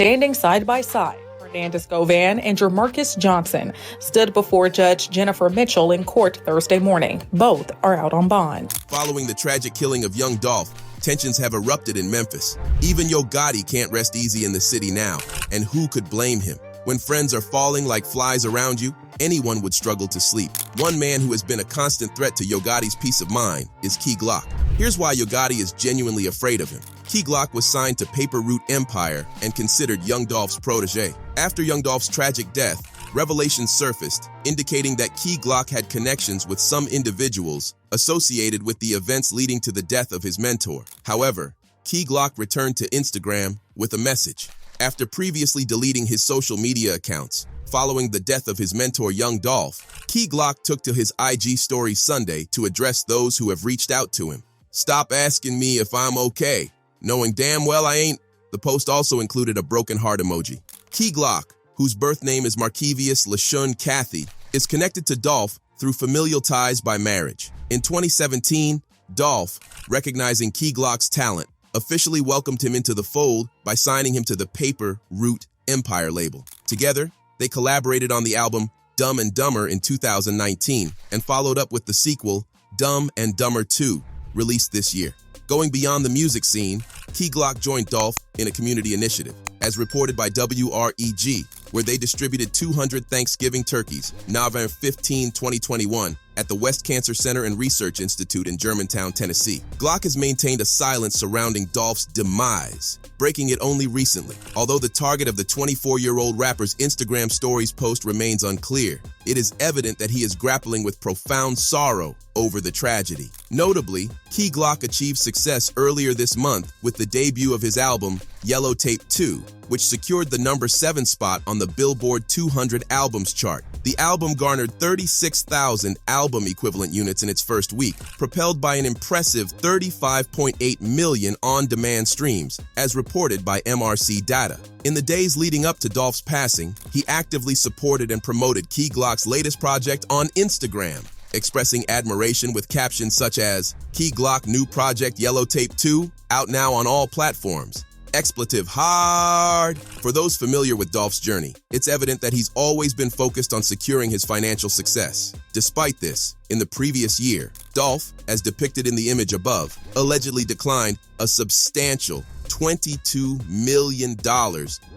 Standing side by side, Hernandez Govan and Jermarcus Johnson stood before Judge Jennifer Mitchell in court Thursday morning. Both are out on bond. Following the tragic killing of young Dolph, tensions have erupted in Memphis. Even Yo Gotti can't rest easy in the city now, and who could blame him? When friends are falling like flies around you, anyone would struggle to sleep. One man who has been a constant threat to Yo Gotti's peace of mind is Key Glock. Here's why Yo Gotti is genuinely afraid of him. Key Glock was signed to Paper Route Empire and considered Young Dolph's protege. After Young Dolph's tragic death, revelations surfaced, indicating that Key Glock had connections with some individuals associated with the events leading to the death of his mentor. However, Key Glock returned to Instagram with a message. After previously deleting his social media accounts, following the death of his mentor Young Dolph, Key Glock took to his IG story Sunday to address those who have reached out to him. "Stop asking me if I'm okay, knowing damn well I ain't." The post also included a broken heart emoji. Key Glock, whose birth name is Markevius LaShun Cathy, is connected to Dolph through familial ties by marriage. In 2017, Dolph, recognizing Key Glock's talent, officially welcomed him into the fold by signing him to the Paper Route Empire label. Together, they collaborated on the album Dumb and Dumber in 2019 and followed up with the sequel Dumb and Dumber 2, released this year. Going beyond the music scene, Key Glock joined Dolph in a community initiative, as reported by WREG, where they distributed 200 Thanksgiving turkeys, November 15, 2021, at the West Cancer Center and Research Institute in Germantown, Tennessee. Glock has maintained a silence surrounding Dolph's demise, breaking it only recently. Although the target of the 24-year-old rapper's Instagram stories post remains unclear, it is evident that he is grappling with profound sorrow over the tragedy. Notably, Key Glock achieved success earlier this month with the debut of his album, Yellow Tape 2, which secured the number 7 spot on the Billboard 200 albums chart. The album garnered 36,000 album equivalent units in its first week, propelled by an impressive 35.8 million on-demand streams, as reported by MRC data. In the days leading up to Dolph's passing, he actively supported and promoted Key Glock's latest project on Instagram, expressing admiration with captions such as, "Key Glock new project Yellow Tape 2, out now on all platforms. Expletive hard." For those familiar with Dolph's journey, it's evident that he's always been focused on securing his financial success. Despite this, in the previous year, Dolph, as depicted in the image above, allegedly declined a substantial $22 million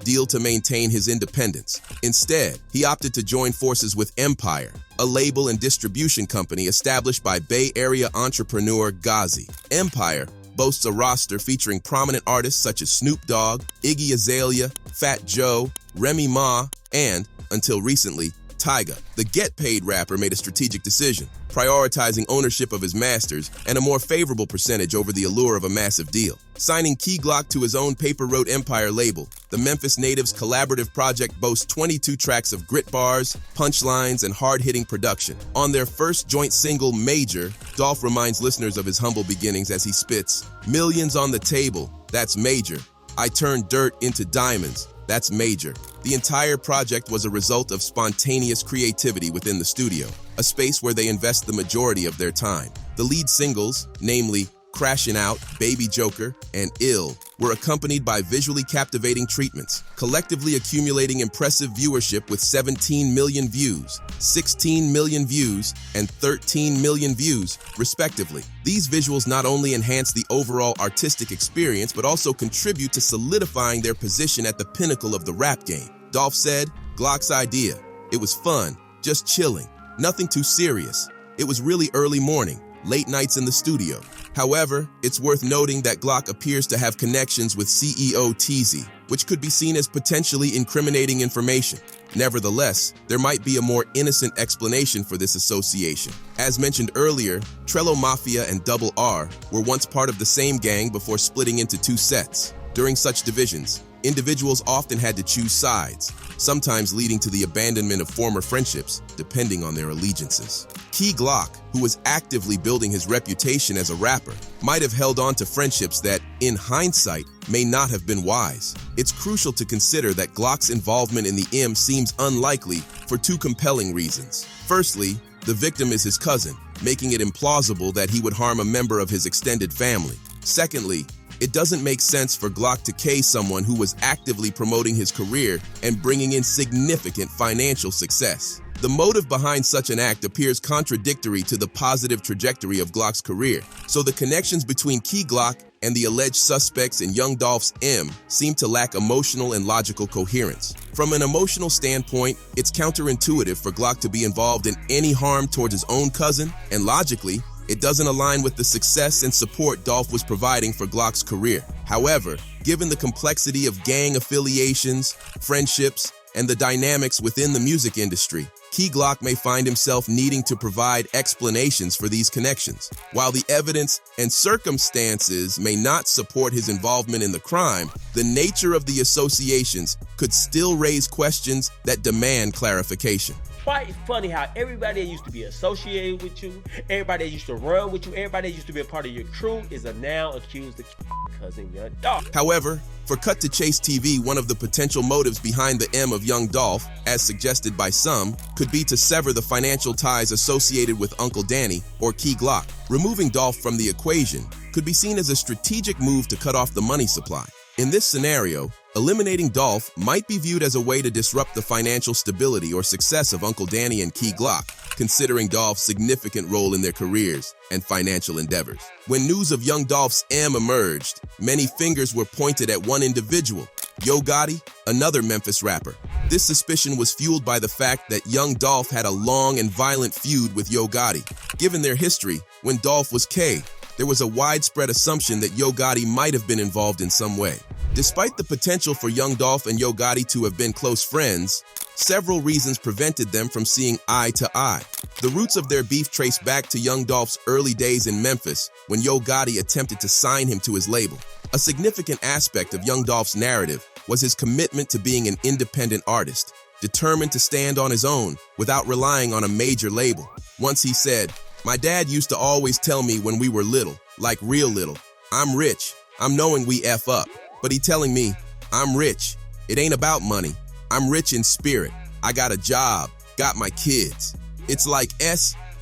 deal to maintain his independence. Instead, he opted to join forces with Empire, a label and distribution company established by Bay Area entrepreneur Ghazi. Empire boasts a roster featuring prominent artists such as Snoop Dogg, Iggy Azalea, Fat Joe, Remy Ma, and, until recently, Tyga. The Get Paid rapper made a strategic decision, prioritizing ownership of his masters and a more favorable percentage over the allure of a massive deal. Signing Key Glock to his own Paper Route Empire label, the Memphis native's collaborative project boasts 22 tracks of grit bars, punchlines, and hard-hitting production. On their first joint single, Major, Dolph reminds listeners of his humble beginnings as he spits, "Millions on the table, that's major. I turned dirt into diamonds, that's major." The entire project was a result of spontaneous creativity within the studio, a space where they invest the majority of their time. The lead singles, namely Crashin' Out, Baby Joker, and Ill, were accompanied by visually captivating treatments, collectively accumulating impressive viewership with 17 million views, 16 million views, and 13 million views, respectively. These visuals not only enhance the overall artistic experience, but also contribute to solidifying their position at the pinnacle of the rap game. Dolph said, "Glock's idea. It was fun, just chilling, nothing too serious. It was really early morning, late nights in the studio." However, it's worth noting that Glock appears to have connections with CEO Teezy, which could be seen as potentially incriminating information. Nevertheless, there might be a more innocent explanation for this association. As mentioned earlier, Trello Mafia and Double R were once part of the same gang before splitting into two sets. During such divisions, individuals often had to choose sides, sometimes leading to the abandonment of former friendships, depending on their allegiances. Key Glock, who was actively building his reputation as a rapper, might have held on to friendships that, in hindsight, may not have been wise. It's crucial to consider that Glock's involvement in the M seems unlikely for two compelling reasons. Firstly, the victim is his cousin, making it implausible that he would harm a member of his extended family. Secondly, It doesn't make sense for Glock to K someone who was actively promoting his career and bringing in significant financial success. The motive behind such an act appears contradictory to the positive trajectory of Glock's career, so the connections between Key Glock and the alleged suspects in Young Dolph's M seem to lack emotional and logical coherence. From an emotional standpoint, it's counterintuitive for Glock to be involved in any harm towards his own cousin, and logically, it doesn't align with the success and support Dolph was providing for Glock's career. However, given the complexity of gang affiliations, friendships, and the dynamics within the music industry, Key Glock may find himself needing to provide explanations for these connections. While the evidence and circumstances may not support his involvement in the crime, the nature of the associations could still raise questions that demand clarification. Quite funny how everybody that used to be associated with you, everybody that used to run with you, everybody that used to be a part of your crew is now accused of cousin Young Dolph. However, for Cut to Chase TV, one of the potential motives behind the M of Young Dolph, as suggested by some, could be to sever the financial ties associated with Uncle Danny or Key Glock. Removing Dolph from the equation could be seen as a strategic move to cut off the money supply. In this scenario, eliminating Dolph might be viewed as a way to disrupt the financial stability or success of Uncle Danny and Key Glock, considering Dolph's significant role in their careers and financial endeavors. When news of Young Dolph's M emerged, many fingers were pointed at one individual, Yo Gotti, another Memphis rapper. This suspicion was fueled by the fact that Young Dolph had a long and violent feud with Yo Gotti. Given their history, when Dolph was K, there was a widespread assumption that Yo Gotti might have been involved in some way. Despite the potential for Young Dolph and Yo Gotti to have been close friends, several reasons prevented them from seeing eye to eye. The roots of their beef trace back to Young Dolph's early days in Memphis, when Yo Gotti attempted to sign him to his label. A significant aspect of Young Dolph's narrative was his commitment to being an independent artist, determined to stand on his own without relying on a major label. Once he said, "My dad used to always tell me when we were little, like real little, I'm rich, I'm knowing we F up. But he telling me, I'm rich. It ain't about money. I'm rich in spirit. I got a job, got my kids." It's like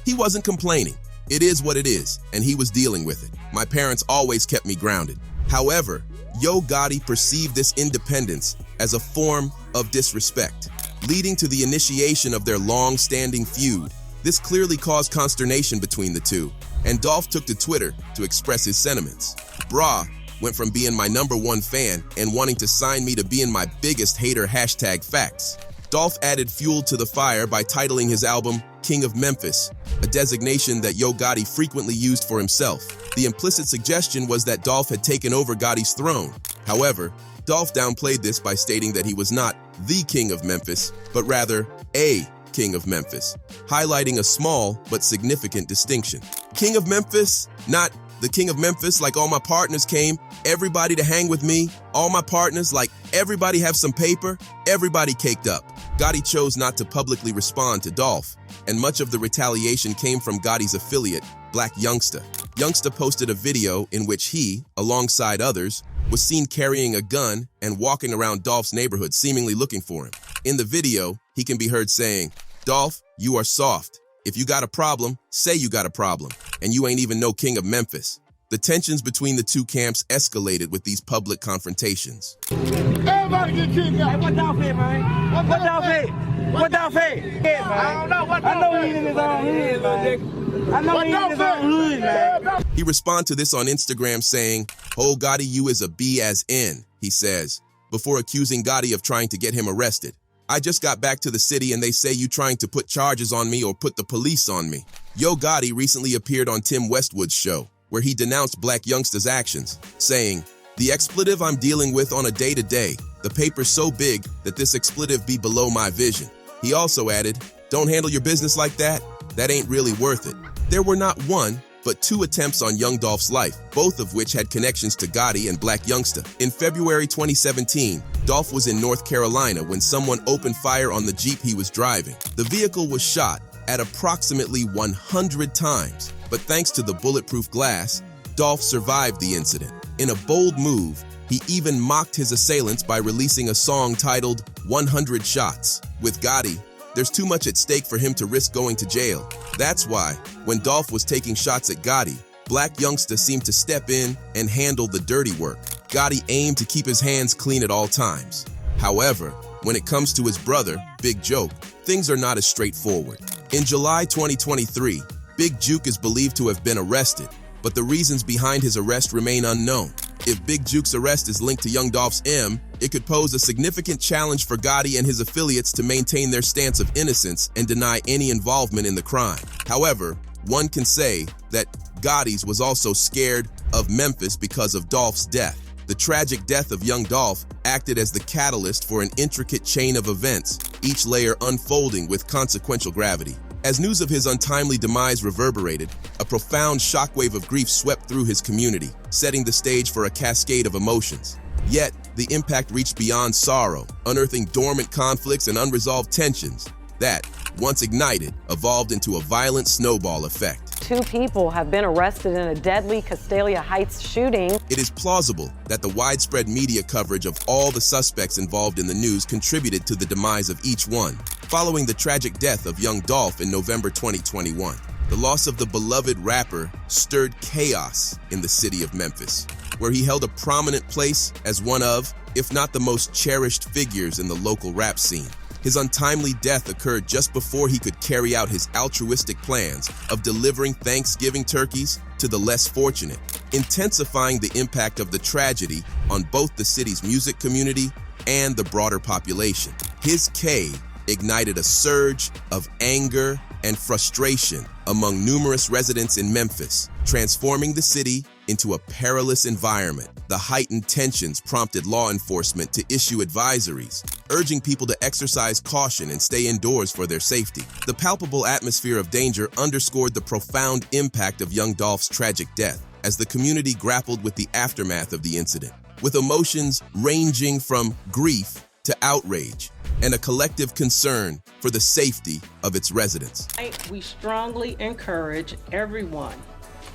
he wasn't complaining. It is what it is, and he was dealing with it. My parents always kept me grounded. However, Yo Gotti perceived this independence as a form of disrespect, leading to the initiation of their long-standing feud. This clearly caused consternation between the two, and Dolph took to Twitter to express his sentiments. "Brah went from being my #1 fan and wanting to sign me to being my biggest hater #facts. Dolph added fuel to the fire by titling his album King of Memphis, a designation that Yo Gotti frequently used for himself. The implicit suggestion was that Dolph had taken over Gotti's throne. However, Dolph downplayed this by stating that he was not the King of Memphis, but rather a King of Memphis, highlighting a small but significant distinction. King of Memphis, not the King of Memphis, like all my partners came, everybody to hang with me, all my partners, like everybody have some paper, everybody caked up. Gotti chose not to publicly respond to Dolph, and much of the retaliation came from Gotti's affiliate, Black Youngsta. Youngsta posted a video in which he, alongside others, was seen carrying a gun and walking around Dolph's neighborhood, seemingly looking for him. In the video, he can be heard saying, "Dolph, you are soft. If you got a problem, say you got a problem, and you ain't even no King of Memphis." The tensions between the two camps escalated with these public confrontations. Everybody get kicked out. What Dolph at, man? What Dolph at? What Dolph at? Yeah, man. I don't know what I know Dolph he in his own hood, man. I know What he in Dolph his at? own hood, man. He responded to this on Instagram saying, "Oh, Gotti, you is a B as in," he says, before accusing Gotti of trying to get him arrested. "I just got back to the city and they say you trying to put charges on me or put the police on me." Yo Gotti recently appeared on Tim Westwood's show, where he denounced Black Youngsta's actions, saying, "The expletive I'm dealing with on a day-to-day, the paper's so big that this expletive be below my vision." He also added, "Don't handle your business like that. That ain't really worth it." There were not one, but two attempts on Young Dolph's life, both of which had connections to Gotti and Black Youngsta. In February 2017, Dolph was in North Carolina when someone opened fire on the Jeep he was driving. The vehicle was shot at approximately 100 times, but thanks to the bulletproof glass, Dolph survived the incident. In a bold move, he even mocked his assailants by releasing a song titled 100 Shots. With Gotti, there's too much at stake for him to risk going to jail. That's why, when Dolph was taking shots at Gotti, black youngsters seemed to step in and handle the dirty work. Gotti aimed to keep his hands clean at all times. However, when it comes to his brother, Big Joke, things are not as straightforward. In July 2023, Big Juke is believed to have been arrested, but the reasons behind his arrest remain unknown. If Big Juke's arrest is linked to Young Dolph's M, it could pose a significant challenge for Gotti and his affiliates to maintain their stance of innocence and deny any involvement in the crime. However, one can say that Gotti's was also scared of Memphis because of Dolph's death. The tragic death of young Dolph acted as the catalyst for an intricate chain of events, each layer unfolding with consequential gravity. As news of his untimely demise reverberated, a profound shockwave of grief swept through his community, setting the stage for a cascade of emotions. Yet, the impact reached beyond sorrow, unearthing dormant conflicts and unresolved tensions that, once ignited, evolved into a violent snowball effect. 2 people have been arrested in a deadly Castalia Heights shooting. It is plausible that the widespread media coverage of all the suspects involved in the news contributed to the demise of each one. Following the tragic death of young Dolph in November 2021, the loss of the beloved rapper stirred chaos in the city of Memphis, where he held a prominent place as one of, if not the most cherished figures in the local rap scene. His untimely death occurred just before he could carry out his altruistic plans of delivering Thanksgiving turkeys to the less fortunate, intensifying the impact of the tragedy on both the city's music community and the broader population. His K ignited a surge of anger and frustration among numerous residents in Memphis, transforming the city into a perilous environment. The heightened tensions prompted law enforcement to issue advisories, urging people to exercise caution and stay indoors for their safety. The palpable atmosphere of danger underscored the profound impact of young Dolph's tragic death as the community grappled with the aftermath of the incident, with emotions ranging from grief to outrage and a collective concern for the safety of its residents. We strongly encourage everyone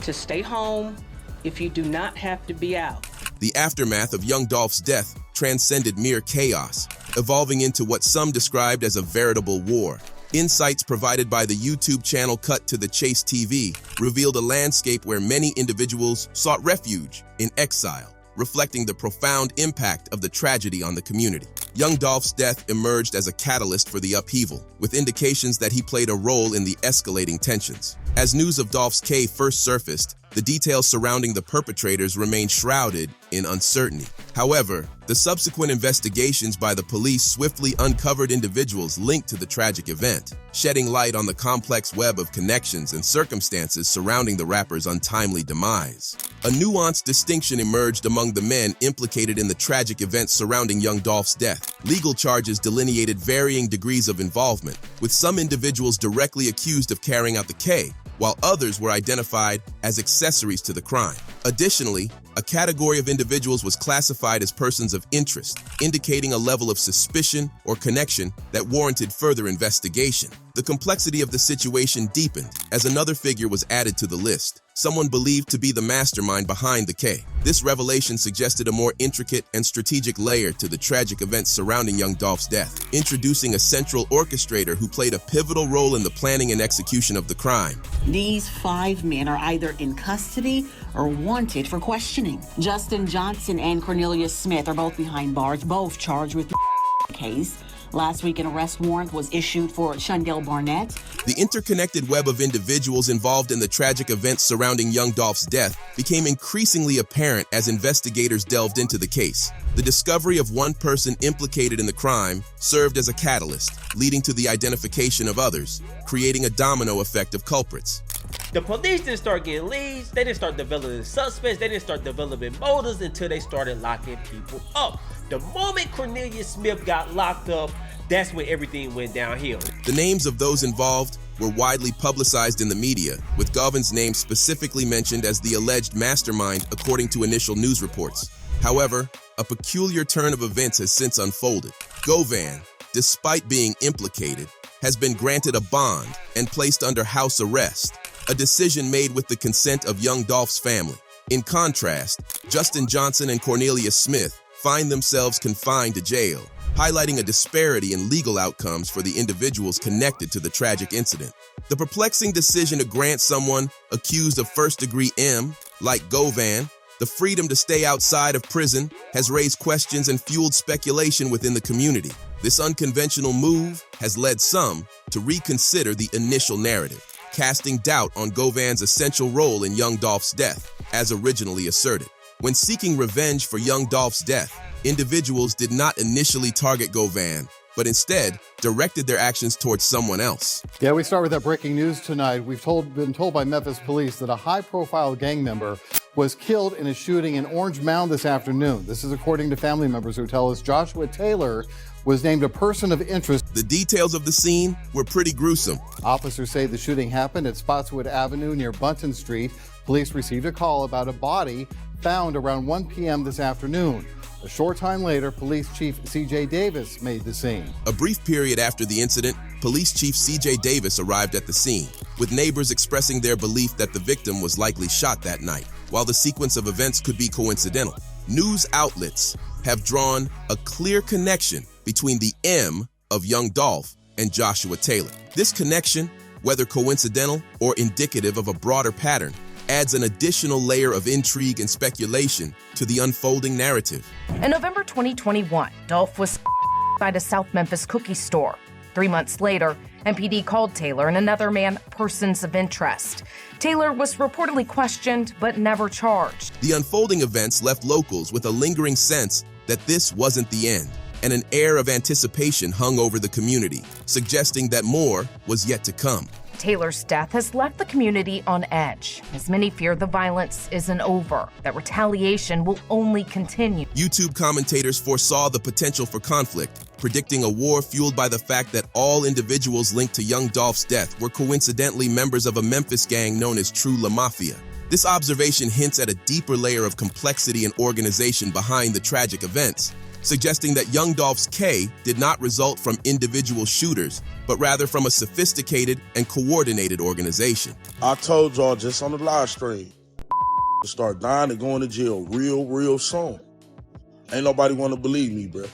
to stay home if you do not have to be out. The aftermath of young Dolph's death transcended mere chaos, evolving into what some described as a veritable war. Insights provided by the YouTube channel Cut to the Chase TV revealed a landscape where many individuals sought refuge in exile, reflecting the profound impact of the tragedy on the community. Young Dolph's death emerged as a catalyst for the upheaval, with indications that he played a role in the escalating tensions. As news of Dolph's K first surfaced, the details surrounding the perpetrators remained shrouded in uncertainty. However, the subsequent investigations by the police swiftly uncovered individuals linked to the tragic event, shedding light on the complex web of connections and circumstances surrounding the rapper's untimely demise. A nuanced distinction emerged among the men implicated in the tragic events surrounding young Dolph's death. Legal charges delineated varying degrees of involvement, with some individuals directly accused of carrying out the K, while others were identified as accessories to the crime. Additionally, a category of individuals was classified as persons of interest, indicating a level of suspicion or connection that warranted further investigation. The complexity of the situation deepened as another figure was added to the list, someone believed to be the mastermind behind the K. This revelation suggested a more intricate and strategic layer to the tragic events surrounding young Dolph's death, introducing a central orchestrator who played a pivotal role in the planning and execution of the crime. These 5 men are either in custody or wanted for questioning. Justin Johnson and Cornelius Smith are both behind bars, both charged with the case. Last week, an arrest warrant was issued for Shundell Barnett. The interconnected web of individuals involved in the tragic events surrounding young Dolph's death became increasingly apparent as investigators delved into the case. The discovery of one person implicated in the crime served as a catalyst, leading to the identification of others, creating a domino effect of culprits. The police didn't start getting leads, they didn't start developing suspects, they didn't start developing motives until they started locking people up. The moment Cornelius Smith got locked up, that's when everything went downhill. The names of those involved were widely publicized in the media, with Govan's name specifically mentioned as the alleged mastermind according to initial news reports. However, a peculiar turn of events has since unfolded. Govan, despite being implicated, has been granted a bond and placed under house arrest, a decision made with the consent of young Dolph's family. In contrast, Justin Johnson and Cornelius Smith find themselves confined to jail, highlighting a disparity in legal outcomes for the individuals connected to the tragic incident. The perplexing decision to grant someone accused of first-degree M, like Govan, the freedom to stay outside of prison has raised questions and fueled speculation within the community. This unconventional move has led some to reconsider the initial narrative, casting doubt on Govan's essential role in young Dolph's death, as originally asserted. When seeking revenge for young Dolph's death, individuals did not initially target Govan, but instead directed their actions towards someone else. Yeah, we start with that breaking news tonight. We've been told by Memphis police that a high-profile gang member was killed in a shooting in Orange Mound this afternoon. This is according to family members who tell us Joshua Taylor was named a person of interest. The details of the scene were pretty gruesome. Officers say the shooting happened at Spotswood Avenue near Bunton Street. Police received a call about a body found around 1 p.m. this afternoon. A short time later, Police Chief C.J. Davis made the scene. A brief period after the incident, Police Chief C.J. Davis arrived at the scene, with neighbors expressing their belief that the victim was likely shot that night. While the sequence of events could be coincidental, news outlets have drawn a clear connection between the M of young Dolph and Joshua Taylor. This connection, whether coincidental or indicative of a broader pattern, adds an additional layer of intrigue and speculation to the unfolding narrative. In November 2021, Dolph was by the South Memphis cookie store. 3 months later, MPD called Taylor and another man persons of interest. Taylor was reportedly questioned but never charged. The unfolding events left locals with a lingering sense that this wasn't the end, and an air of anticipation hung over the community, suggesting that more was yet to come. Taylor's death has left the community on edge, as many fear the violence isn't over, that retaliation will only continue. YouTube commentators foresaw the potential for conflict, predicting a war fueled by the fact that all individuals linked to young Dolph's death were coincidentally members of a Memphis gang known as True La Mafia. This observation hints at a deeper layer of complexity and organization behind the tragic events, suggesting that young Dolph's K did not result from individual shooters, but rather from a sophisticated and coordinated organization. I told y'all just on the live stream to start dying and going to jail real soon. Ain't nobody want to believe me, bro.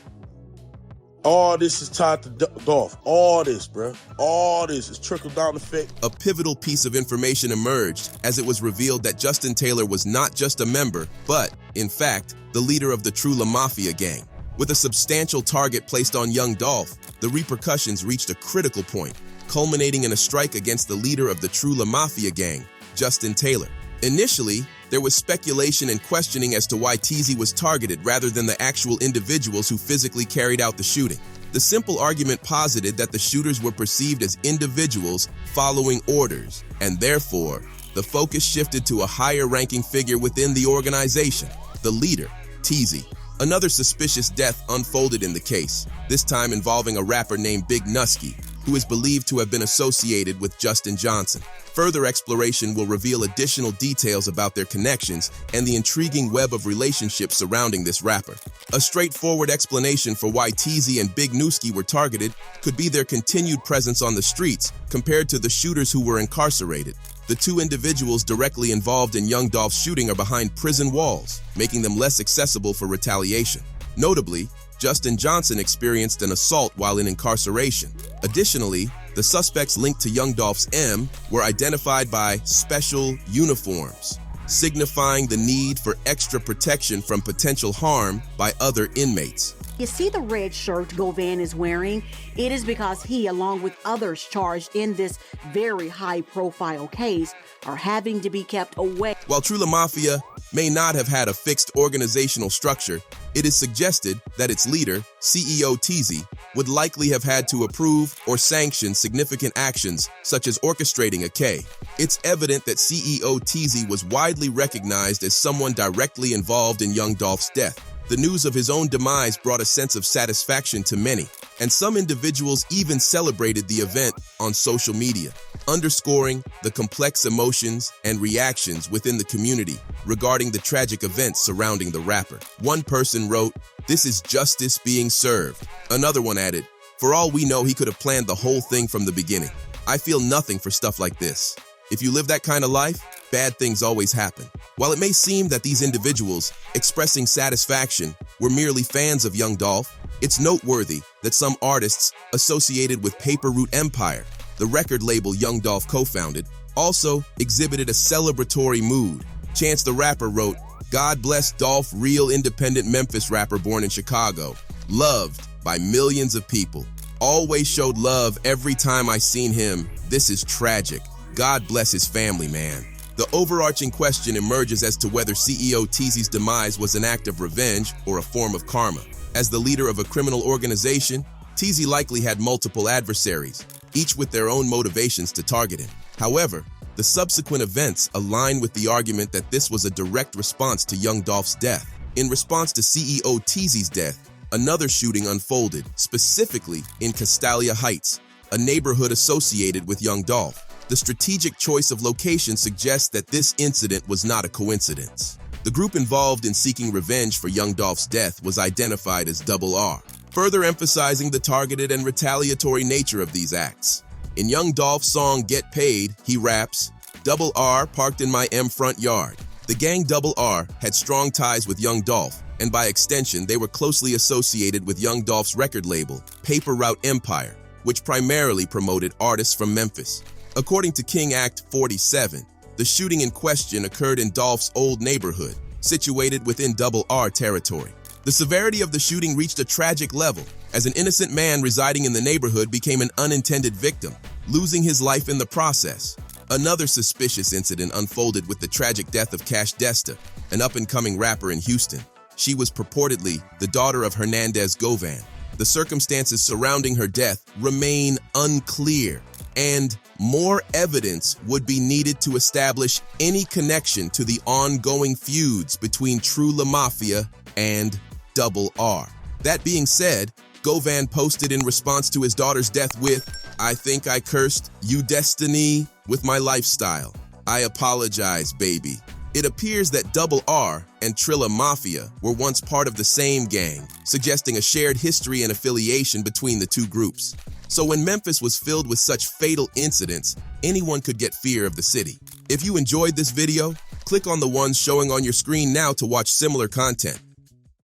All this is tied to Dolph. All this, bro. All this is trickle-down effect. A pivotal piece of information emerged as it was revealed that Justin Taylor was not just a member, but, in fact, the leader of the True La Mafia gang. With a substantial target placed on young Dolph, the repercussions reached a critical point, culminating in a strike against the leader of the True La Mafia gang, Justin Taylor. Initially, there was speculation and questioning as to why TZ was targeted rather than the actual individuals who physically carried out the shooting. The simple argument posited that the shooters were perceived as individuals following orders, and therefore, the focus shifted to a higher-ranking figure within the organization, the leader, TZ. Another suspicious death unfolded in the case, this time involving a rapper named Big Nusky, who is believed to have been associated with Justin Johnson. Further exploration will reveal additional details about their connections and the intriguing web of relationships surrounding this rapper. A straightforward explanation for why TZ and Big Nusky were targeted could be their continued presence on the streets compared to the shooters who were incarcerated. The two individuals directly involved in young Dolph's shooting are behind prison walls, making them less accessible for retaliation. Notably, Justin Johnson experienced an assault while in incarceration. Additionally, the suspects linked to young Dolph's M were identified by special uniforms, signifying the need for extra protection from potential harm by other inmates. You see the red shirt Govan is wearing? It is because he, along with others charged in this very high-profile case, are having to be kept away. While True La Mafia may not have had a fixed organizational structure, it is suggested that its leader, CEO TZ, would likely have had to approve or sanction significant actions, such as orchestrating a K. It's evident that CEO TZ was widely recognized as someone directly involved in young Dolph's death. The news of his own demise brought a sense of satisfaction to many, and some individuals even celebrated the event on social media, underscoring the complex emotions and reactions within the community regarding the tragic events surrounding the rapper. One person wrote, "This is justice being served." Another one added, "For all we know, he could have planned the whole thing from the beginning. I feel nothing for stuff like this. If you live that kind of life, bad things always happen." While it may seem that these individuals expressing satisfaction were merely fans of young Dolph, It's noteworthy that some artists associated with Paper Route Empire, the record label Young Dolph co-founded, also exhibited a celebratory mood. Chance the Rapper wrote, "God bless Dolph, real independent Memphis rapper born in Chicago, loved by millions of people. Always showed love every time I seen him. This is tragic. God bless his family, man." The overarching question emerges as to whether CEO Teezy's demise was an act of revenge or a form of karma. As the leader of a criminal organization, Teezy likely had multiple adversaries, each with their own motivations to target him. However, the subsequent events align with the argument that this was a direct response to Young Dolph's death. In response to CEO Teezy's death, another shooting unfolded, specifically in Castalia Heights, a neighborhood associated with Young Dolph. The strategic choice of location suggests that this incident was not a coincidence. The group involved in seeking revenge for Young Dolph's death was identified as Double R, further emphasizing the targeted and retaliatory nature of these acts. In Young Dolph's song Get Paid, he raps, "Double R parked in my M front yard." The gang Double R had strong ties with Young Dolph, and by extension, they were closely associated with Young Dolph's record label, Paper Route Empire, which primarily promoted artists from Memphis. According to King Act 47, the shooting in question occurred in Dolph's old neighborhood, situated within Double R territory. The severity of the shooting reached a tragic level, as an innocent man residing in the neighborhood became an unintended victim, losing his life in the process. Another suspicious incident unfolded with the tragic death of Cash Desta, an up-and-coming rapper in Houston. She was purportedly the daughter of Hernandez Govan. The circumstances surrounding her death remain unclear, and more evidence would be needed to establish any connection to the ongoing feuds between True La Mafia and Double R. That being said, Govan posted in response to his daughter's death with, "I think I cursed you destiny with my lifestyle. I apologize, baby." It appears that Double R and Trilla Mafia were once part of the same gang, suggesting a shared history and affiliation between the two groups. So when Memphis was filled with such fatal incidents, anyone could get fear of the city. If you enjoyed this video, click on the ones showing on your screen now to watch similar content.